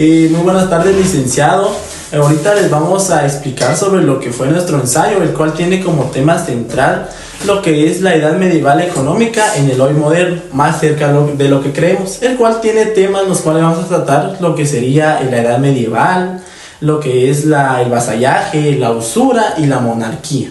Muy buenas tardes, licenciado. Ahorita les vamos a explicar sobre lo que fue nuestro ensayo, el cual tiene como tema central lo que es la edad medieval económica en el hoy moderno, más cerca de lo que creemos, el cual tiene temas en los cuales vamos a tratar lo que sería la edad medieval, lo que es el vasallaje, la usura y la monarquía.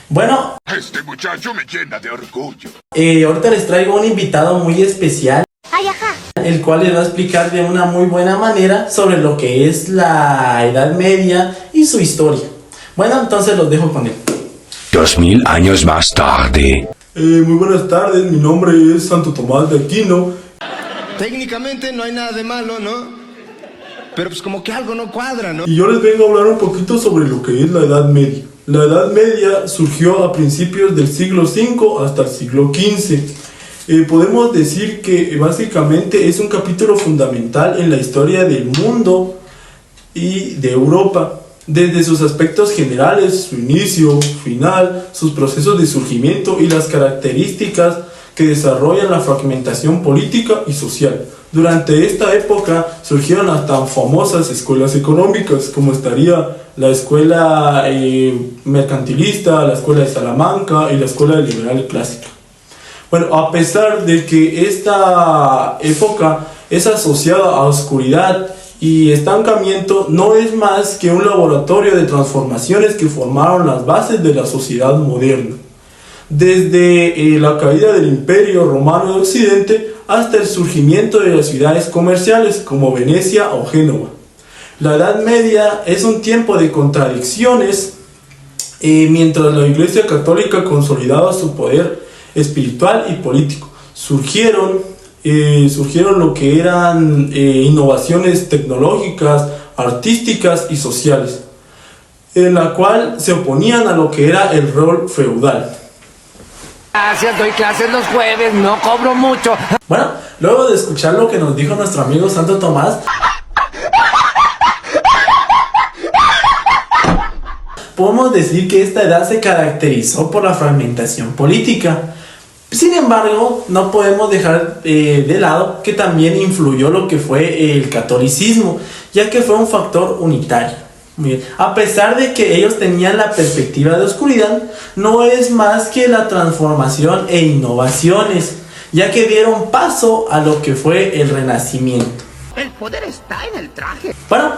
Bueno, este muchacho me llena de orgullo. Ahorita les traigo un invitado muy especial, el cual les va a explicar de una muy buena manera sobre lo que es la Edad Media y su historia. Bueno, entonces los dejo con él. 2000 años más tarde. Muy buenas tardes, mi nombre es Santo Tomás de Aquino. Técnicamente no hay nada de malo, ¿no? Pero pues como que algo no cuadra, ¿no? Y yo les vengo a hablar un poquito sobre lo que es la Edad Media. La Edad Media surgió a principios del siglo V hasta el siglo XV. Podemos decir que básicamente es un capítulo fundamental en la historia del mundo y de Europa. Desde sus aspectos generales, su inicio, final, sus procesos de surgimiento y las características que desarrollan la fragmentación política y social. Durante esta época surgieron las tan famosas escuelas económicas, como estaría la escuela mercantilista, la escuela de Salamanca y la escuela liberal clásica. Bueno, a pesar de que esta época es asociada a oscuridad y estancamiento, no es más que un laboratorio de transformaciones que formaron las bases de la sociedad moderna. Desde la caída del Imperio Romano de Occidente hasta el surgimiento de las ciudades comerciales como Venecia o Génova. La Edad Media es un tiempo de contradicciones, mientras la Iglesia Católica consolidaba su poder espiritual y político. Surgieron lo que eran innovaciones tecnológicas, artísticas y sociales, en la cual se oponían a lo que era el rol feudal. Gracias, doy clases los jueves, no cobro mucho. Bueno, luego de escuchar lo que nos dijo nuestro amigo Santo Tomás, podemos decir que esta edad se caracterizó por la fragmentación política. Sin embargo, no podemos dejar de lado que también influyó lo que fue el catolicismo, ya que fue un factor unitario. Bien. A pesar de que ellos tenían la perspectiva de oscuridad, no es más que la transformación e innovaciones, ya que dieron paso a lo que fue el Renacimiento. El poder está en el traje. Bueno,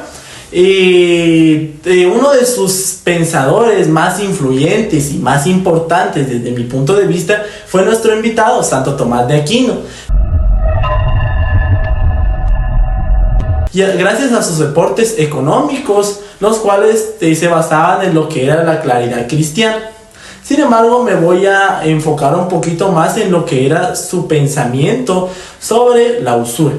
uno de sus pensadores más influyentes y más importantes desde mi punto de vista fue nuestro invitado, Santo Tomás de Aquino. Y gracias a sus aportes económicos, los cuales se basaban en lo que era la claridad cristiana. Sin embargo, me voy a enfocar un poquito más en lo que era su pensamiento sobre la usura.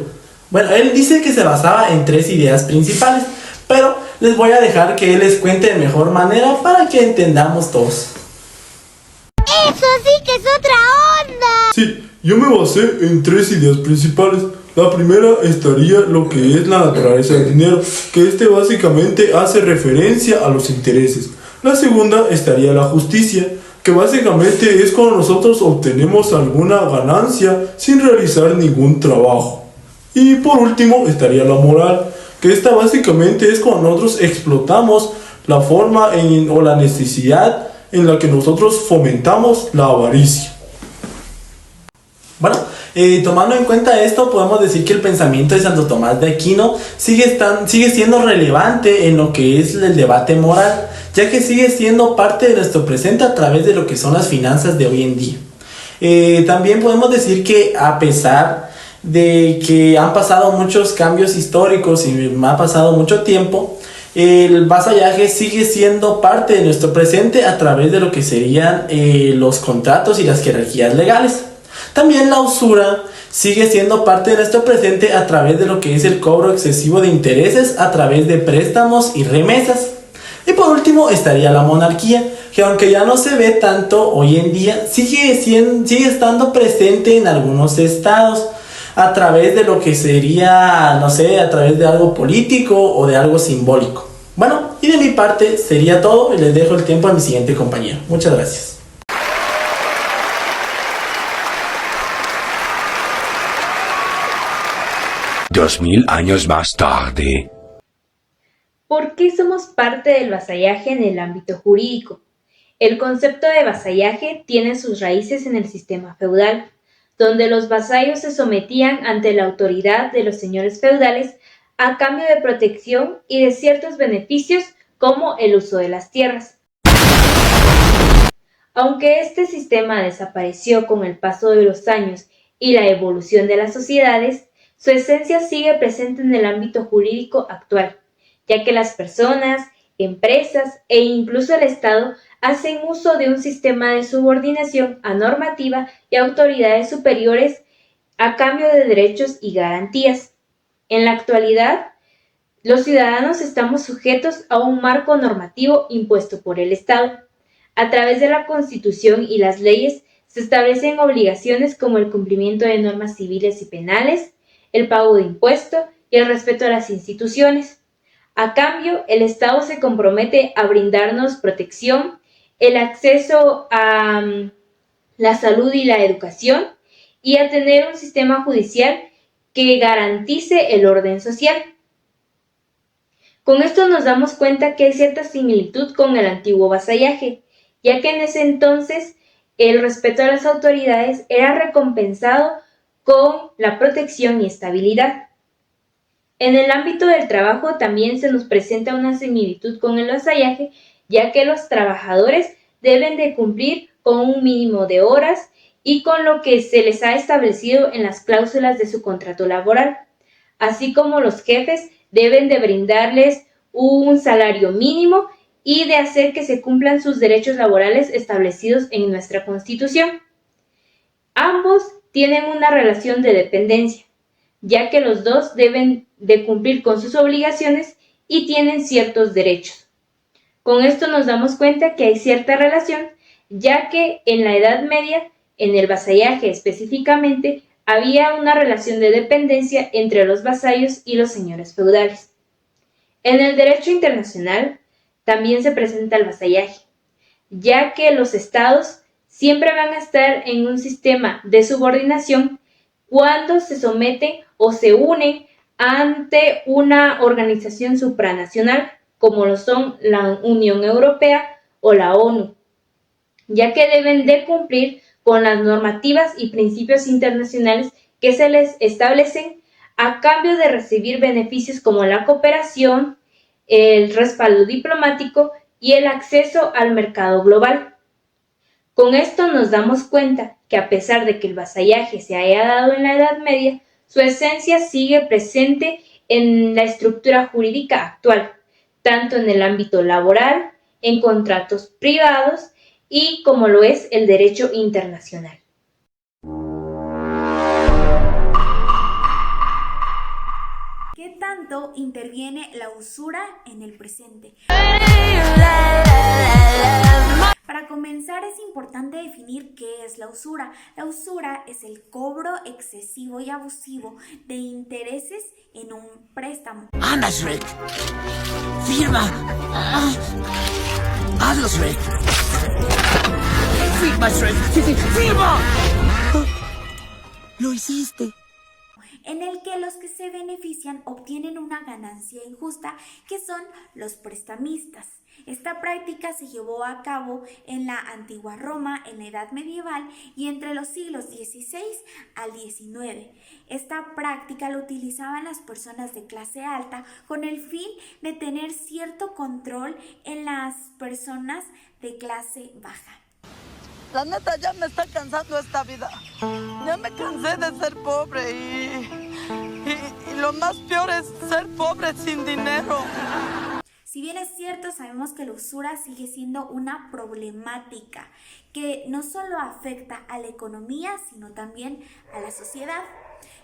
Bueno, él dice que se basaba en 3 ideas principales, pero les voy a dejar que él les cuente de mejor manera para que entendamos todos. ¡Eso sí que es otra onda! Sí, yo me basé en 3 ideas principales. La primera estaría lo que es la naturaleza del dinero, que básicamente hace referencia a los intereses. La segunda estaría la justicia, que básicamente es cuando nosotros obtenemos alguna ganancia sin realizar ningún trabajo. Y por último estaría la moral, que básicamente es cuando nosotros explotamos la forma o la necesidad en la que nosotros fomentamos la avaricia. Bueno, tomando en cuenta esto, podemos decir que el pensamiento de Santo Tomás de Aquino sigue siendo relevante en lo que es el debate moral, ya que sigue siendo parte de nuestro presente a través de lo que son las finanzas de hoy en día. También podemos decir que a pesar de que han pasado muchos cambios históricos y ha pasado mucho tiempo, el vasallaje sigue siendo parte de nuestro presente a través de lo que serían los contratos y las jerarquías legales. También la usura sigue siendo parte de nuestro presente a través de lo que es el cobro excesivo de intereses a través de préstamos y remesas. Y por último estaría la monarquía, que aunque ya no se ve tanto hoy en día, sigue estando presente en algunos estados a través de lo que sería, no sé, a través de algo político o de algo simbólico. Bueno, y de mi parte sería todo y les dejo el tiempo a mi siguiente compañero. Muchas gracias. 2000 años más tarde. ¿Por qué somos parte del vasallaje en el ámbito jurídico? El concepto de vasallaje tiene sus raíces en el sistema feudal, donde los vasallos se sometían ante la autoridad de los señores feudales a cambio de protección y de ciertos beneficios como el uso de las tierras. Aunque este sistema desapareció con el paso de los años y la evolución de las sociedades, su esencia sigue presente en el ámbito jurídico actual, ya que las personas, empresas e incluso el Estado hacen uso de un sistema de subordinación a normativa y autoridades superiores a cambio de derechos y garantías. En la actualidad, los ciudadanos estamos sujetos a un marco normativo impuesto por el Estado. A través de la Constitución y las leyes se establecen obligaciones como el cumplimiento de normas civiles y penales, el pago de impuestos y el respeto a las instituciones. A cambio, el Estado se compromete a brindarnos protección, el acceso a la salud y la educación y a tener un sistema judicial que garantice el orden social. Con esto nos damos cuenta que hay cierta similitud con el antiguo vasallaje, ya que en ese entonces el respeto a las autoridades era recompensado con la protección y estabilidad. En el ámbito del trabajo también se nos presenta una similitud con el vasallaje, ya que los trabajadores deben de cumplir con un mínimo de horas y con lo que se les ha establecido en las cláusulas de su contrato laboral, así como los jefes deben de brindarles un salario mínimo y de hacer que se cumplan sus derechos laborales establecidos en nuestra Constitución. Ambos tienen una relación de dependencia, ya que los dos deben de cumplir con sus obligaciones y tienen ciertos derechos. Con esto nos damos cuenta que hay cierta relación, ya que en la Edad Media, en el vasallaje específicamente, había una relación de dependencia entre los vasallos y los señores feudales. En el derecho internacional también se presenta el vasallaje, ya que los estados siempre van a estar en un sistema de subordinación cuando se someten o se unen ante una organización supranacional como lo son la Unión Europea o la ONU, ya que deben de cumplir con las normativas y principios internacionales que se les establecen a cambio de recibir beneficios como la cooperación, el respaldo diplomático y el acceso al mercado global. Con esto nos damos cuenta que a pesar de que el vasallaje se haya dado en la Edad Media, su esencia sigue presente en la estructura jurídica actual, tanto en el ámbito laboral, en contratos privados y como lo es el derecho internacional. ¿Qué tanto interviene la usura en el presente? Para comenzar, es importante definir qué es la usura. La usura es el cobro excesivo y abusivo de intereses en un préstamo. ¡Anda, Shrek! ¡Firma! ¡Hazlo, Shrek! ¡Firma, Shrek! ¡Firma! ¡Lo hiciste! En el que los que se benefician obtienen una ganancia injusta, que son los prestamistas. Esta práctica se llevó a cabo en la antigua Roma, en la Edad Medieval y entre los siglos XVI al XIX. Esta práctica la utilizaban las personas de clase alta con el fin de tener cierto control en las personas de clase baja. La neta ya me está cansando esta vida. Ya me cansé de ser pobre y lo más peor es ser pobre sin dinero. Si bien es cierto, sabemos que la usura sigue siendo una problemática que no solo afecta a la economía, sino también a la sociedad.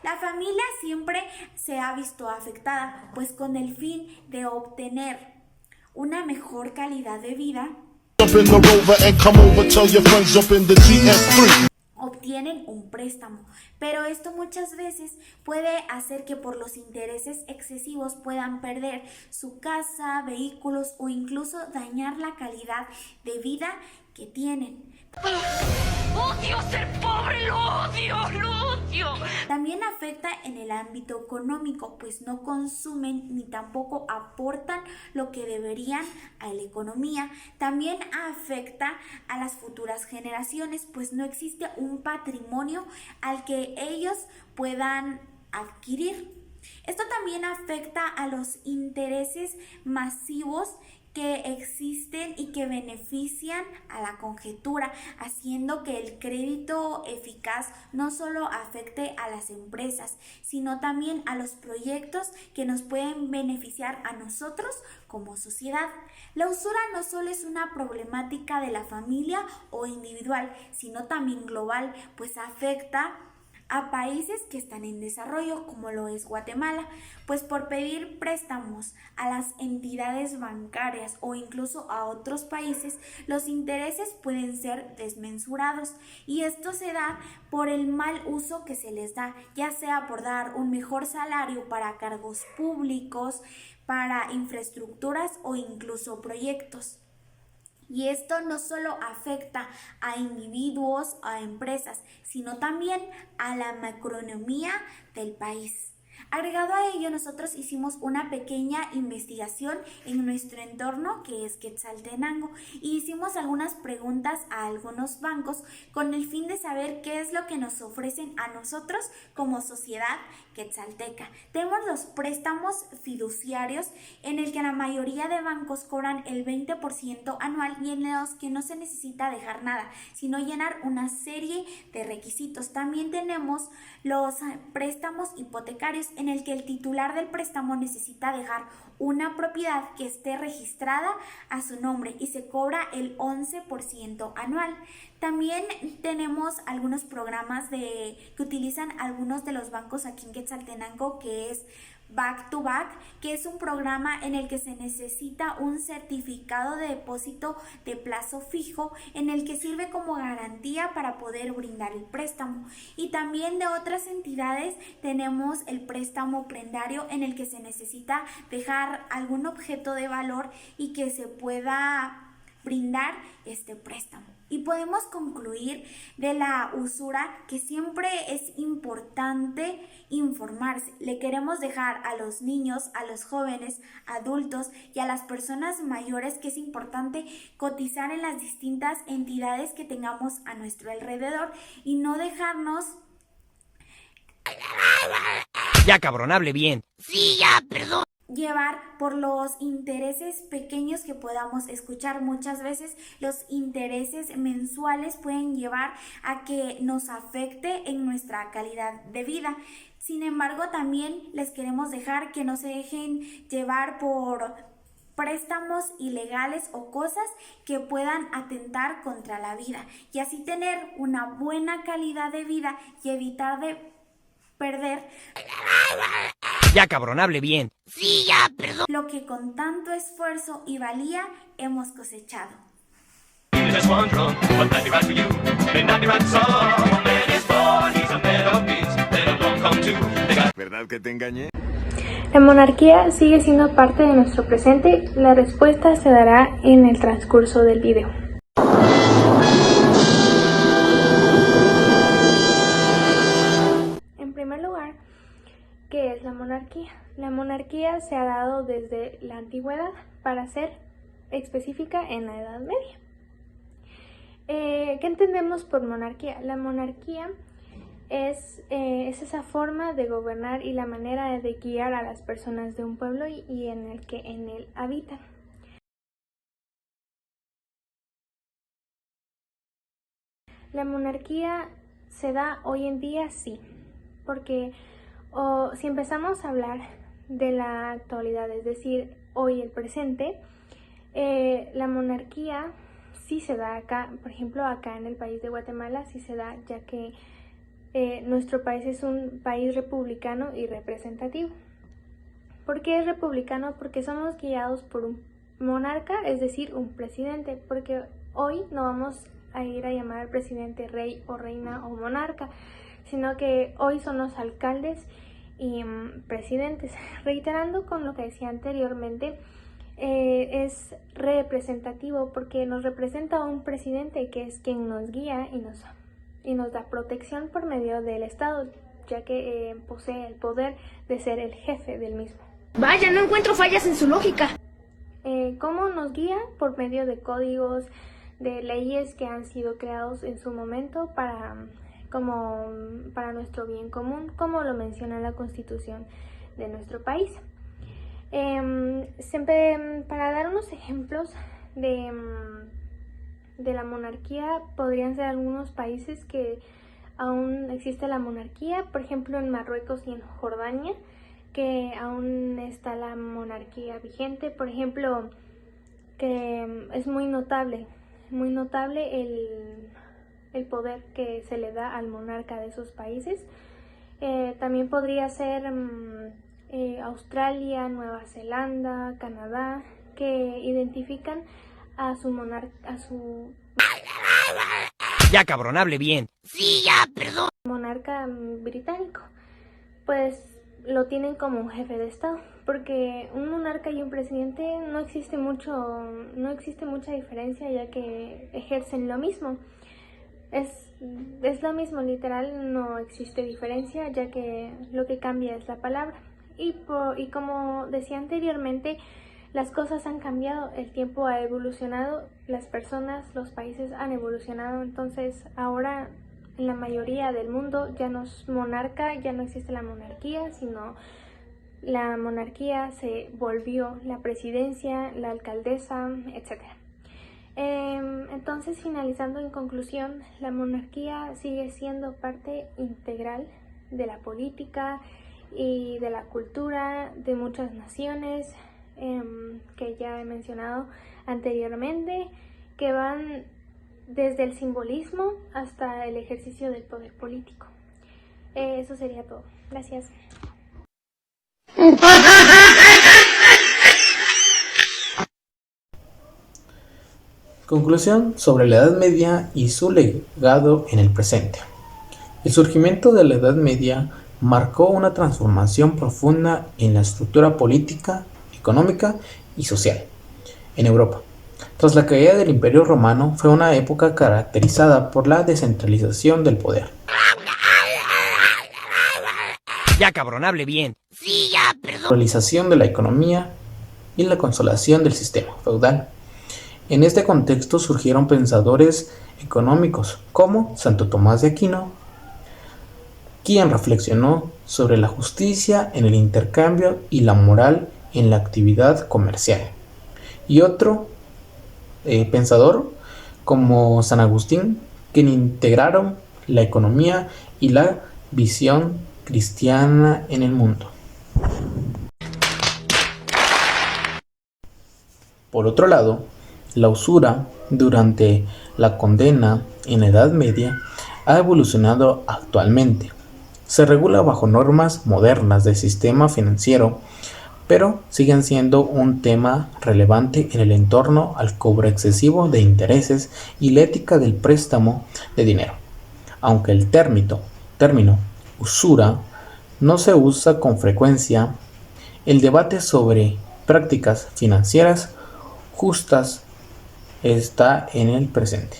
La familia siempre se ha visto afectada, pues con el fin de obtener una mejor calidad de vida, obtienen un préstamo, pero esto muchas veces puede hacer que por los intereses excesivos puedan perder su casa, vehículos o incluso dañar la calidad de vida que tienen. ¡Odio ser pobre! ¡Lo odio! ¡Lo odio! También afecta en el ámbito económico, pues no consumen ni tampoco aportan lo que deberían a la economía. También afecta a las futuras generaciones, pues no existe un patrimonio al que ellos puedan adquirir. Esto también afecta a los intereses masivos que existen y que benefician a la conjetura, haciendo que el crédito eficaz no solo afecte a las empresas, sino también a los proyectos que nos pueden beneficiar a nosotros como sociedad. La usura no solo es una problemática de la familia o individual, sino también global, pues afecta a países que están en desarrollo, como lo es Guatemala, pues por pedir préstamos a las entidades bancarias o incluso a otros países, los intereses pueden ser desmesurados y esto se da por el mal uso que se les da, ya sea por dar un mejor salario para cargos públicos, para infraestructuras o incluso proyectos. Y esto no solo afecta a individuos, a empresas, sino también a la macroeconomía del país. Agregado a ello, nosotros hicimos una pequeña investigación en nuestro entorno, que es Quetzaltenango, y hicimos algunas preguntas a algunos bancos con el fin de saber qué es lo que nos ofrecen a nosotros como sociedad quetzalteca. Tenemos los préstamos fiduciarios, en el que la mayoría de bancos cobran el 20% anual y en los que no se necesita dejar nada, sino llenar una serie de requisitos. También tenemos los préstamos hipotecarios, en el que el titular del préstamo necesita dejar una propiedad que esté registrada a su nombre y se cobra el 11% anual. También tenemos algunos programas que utilizan algunos de los bancos aquí en Quetzaltenango, que es Back to Back, que es un programa en el que se necesita un certificado de depósito de plazo fijo, en el que sirve como garantía para poder brindar el préstamo. Y también de otras entidades tenemos el préstamo prendario, en el que se necesita dejar algún objeto de valor y que se pueda brindar este préstamo. Y podemos concluir de la usura que siempre es importante informarse. Le queremos dejar a los niños, a los jóvenes, adultos y a las personas mayores que es importante cotizar en las distintas entidades que tengamos a nuestro alrededor y no dejarnos... Ya, cabrón, hable bien. Sí, ya, perdón. Llevar por los intereses pequeños que podamos escuchar. Muchas veces los intereses mensuales pueden llevar a que nos afecte en nuestra calidad de vida. Sin embargo, también les queremos dejar que no se dejen llevar por préstamos ilegales o cosas que puedan atentar contra la vida, y así tener una buena calidad de vida y evitar de perder... Ya, cabrón, hable bien. Sí, ya, perdón. Lo que con tanto esfuerzo y valía hemos cosechado. ¿Verdad que te engañé? La monarquía sigue siendo parte de nuestro presente. La respuesta se dará en el transcurso del video. En primer lugar, ¿qué es la monarquía? La monarquía se ha dado desde la antigüedad, para ser específica en la Edad Media. ¿Qué entendemos por monarquía? La monarquía es esa forma de gobernar y la manera de guiar a las personas de un pueblo y en el que en él habitan. La monarquía se da hoy en día, sí, porque si empezamos a hablar de la actualidad, es decir, hoy el presente, la monarquía sí se da acá, por ejemplo, acá en el país de Guatemala sí se da, ya que nuestro país es un país republicano y representativo. ¿Por qué es republicano? Porque somos guiados por un monarca, es decir, un presidente, porque hoy no vamos a ir a llamar al presidente rey o reina o monarca, sino que hoy son los alcaldes y presidentes. Reiterando con lo que decía anteriormente, es representativo porque nos representa un presidente que es quien nos guía y nos da protección por medio del Estado, ya que posee el poder de ser el jefe del mismo. Vaya, no encuentro fallas en su lógica. ¿Cómo nos guía? Por medio de códigos, de leyes que han sido creados en su momento para nuestro bien común, como lo menciona la Constitución de nuestro país. Siempre, para dar unos ejemplos de la monarquía, podrían ser algunos países que aún existe la monarquía, por ejemplo en Marruecos y en Jordania, que aún está la monarquía vigente. Por ejemplo, que es muy notable el poder que se le da al monarca de esos países. También podría ser Australia, Nueva Zelanda, Canadá, que identifican a su monarca, Ya, cabrón, hable bien. Sí, ya, perdón. Monarca británico. Pues lo tienen como un jefe de Estado, porque un monarca y un presidente no existe mucha diferencia, ya que ejercen lo mismo. Es lo mismo, literal, no existe diferencia, ya que lo que cambia es la palabra. Y como decía anteriormente, las cosas han cambiado, el tiempo ha evolucionado, las personas, los países han evolucionado, entonces ahora en la mayoría del mundo ya no es monarca, ya no existe la monarquía, sino la monarquía se volvió la presidencia, la alcaldesa, etc. Entonces, finalizando, en conclusión, la monarquía sigue siendo parte integral de la política y de la cultura de muchas naciones, que ya he mencionado anteriormente, que van desde el simbolismo hasta el ejercicio del poder político. Eso sería todo. Gracias. Conclusión sobre la Edad Media y su legado en el presente. El surgimiento de la Edad Media marcó una transformación profunda en la estructura política, económica y social en Europa. Tras la caída del Imperio Romano, fue una época caracterizada por la descentralización del poder. Ya, cabrón, hable bien. Sí, ya, perdón. La actualización de la economía y la consolidación del sistema feudal. En este contexto surgieron pensadores económicos como Santo Tomás de Aquino, quien reflexionó sobre la justicia en el intercambio y la moral en la actividad comercial. Y otro pensador como San Agustín, que integraron la economía y la visión cristiana en el mundo. Por otro lado, la usura durante la condena en la Edad Media ha evolucionado actualmente. Se regula bajo normas modernas del sistema financiero, pero siguen siendo un tema relevante en el entorno al cobro excesivo de intereses y la ética del préstamo de dinero. Aunque el término usura no se usa con frecuencia, el debate sobre prácticas financieras justas está en el presente.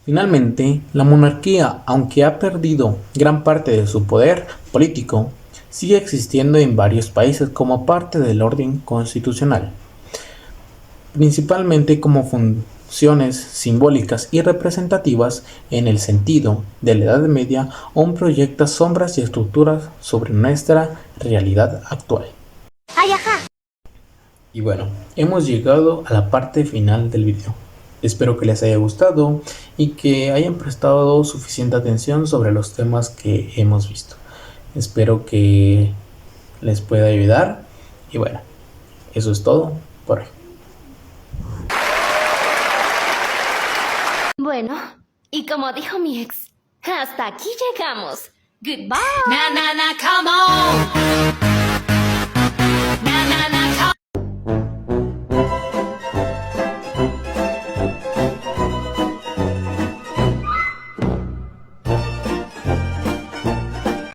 Finalmente, la monarquía, aunque ha perdido gran parte de su poder político, sigue existiendo en varios países como parte del orden constitucional, principalmente como funciones simbólicas y representativas. En el sentido de la Edad Media, aún proyecta sombras y estructuras sobre nuestra realidad actual. Ay, ajá. Y bueno, hemos llegado a la parte final del video. Espero que les haya gustado y que hayan prestado suficiente atención sobre los temas que hemos visto. Espero que les pueda ayudar. Y bueno, eso es todo por hoy. Bueno, y como dijo mi ex, hasta aquí llegamos. Goodbye. Na, na, na, come on.